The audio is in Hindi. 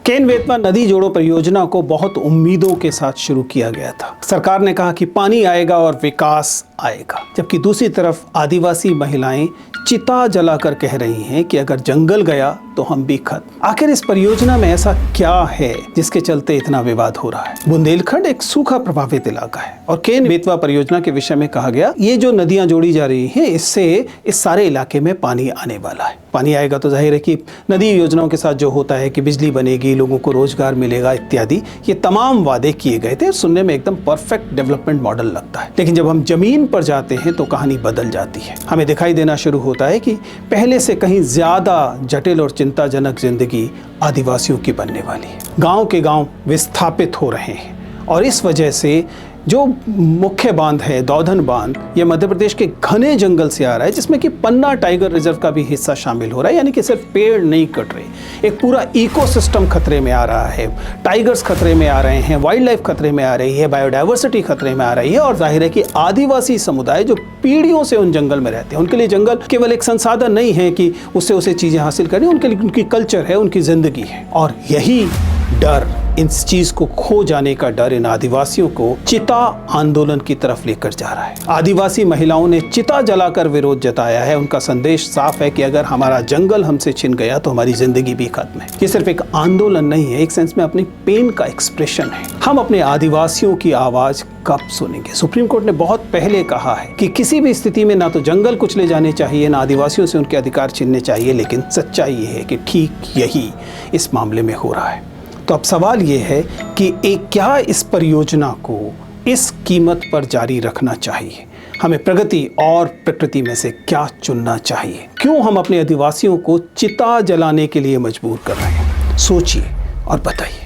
केन बेतवा नदी जोड़ो परियोजना को बहुत उम्मीदों के साथ शुरू किया गया था। सरकार ने कहा कि पानी आएगा और विकास आएगा, जबकि दूसरी तरफ आदिवासी महिलाएं चिता जलाकर कह रही हैं कि अगर जंगल गया तो हम भी खत्म। आखिर इस परियोजना में ऐसा क्या है जिसके चलते इतना विवाद हो रहा है? बुंदेलखंड एक सूखा प्रभावित इलाका है और केन बेतवा परियोजना के विषय में कहा गया ये जो नदियां जोड़ी जा रही हैं इससे इस सारे इलाके में पानी आने वाला है। पानी आएगा तो जाहिर है कि नदी योजनाओं के साथ जो होता है कि बिजली बनेगी, लोगों को रोजगार मिलेगा इत्यादि, ये तमाम वादे किए गए थे। सुनने में एकदम परफेक्ट डेवलपमेंट मॉडल लगता है, लेकिन जब हम जमीन पर जाते हैं तो कहानी बदल जाती है। हमें दिखाई देना शुरू होता है कि पहले से कहीं ज्यादा जटिल और चिंताजनक जिंदगी आदिवासियों की बनने वाली है। गांव के गांव विस्थापित हो रहे हैं और इस वजह से जो मुख्य बांध है दौधन बांध, ये मध्य प्रदेश के घने जंगल से आ रहा है, जिसमें कि पन्ना टाइगर रिजर्व का भी हिस्सा शामिल हो रहा है। यानी कि सिर्फ पेड़ नहीं कट रहे, एक पूरा इकोसिस्टम खतरे में आ रहा है। टाइगर्स खतरे में आ रहे हैं, वाइल्ड लाइफ खतरे में आ रही है, बायोडाइवर्सिटी खतरे में आ रही है। और जाहिर है कि आदिवासी समुदाय जो पीढ़ियों से उन जंगल में रहते हैं, उनके लिए जंगल केवल एक संसाधन नहीं है कि उससे चीजें हासिल करनी, उनके लिए उनकी कल्चर है, उनकी जिंदगी है। और यही डर, इस चीज को खो जाने का डर इन आदिवासियों को चिता आंदोलन की तरफ लेकर जा रहा है। आदिवासी महिलाओं ने चिता जलाकर विरोध जताया है। उनका संदेश साफ है कि अगर हमारा जंगल हमसे छिन गया तो हमारी जिंदगी भी खत्म है। ये सिर्फ एक आंदोलन नहीं है, एक सेंस में अपनी पेन का एक्सप्रेशन है। हम अपने आदिवासियों की आवाज कब सुनेंगे? सुप्रीम कोर्ट ने बहुत पहले कहा है कि किसी भी स्थिति में ना तो जंगल कुचले जाने चाहिए, ना आदिवासियों से उनके अधिकार छीनने चाहिए। लेकिन सच्चाई ये है कि ठीक यही इस मामले में हो रहा है। तो अब सवाल ये है कि क्या इस परियोजना को इस कीमत पर जारी रखना चाहिए? हमें प्रगति और प्रकृति में से क्या चुनना चाहिए? क्यों हम अपने आदिवासियों को चिता जलाने के लिए मजबूर कर रहे हैं? सोचिए और बताइए।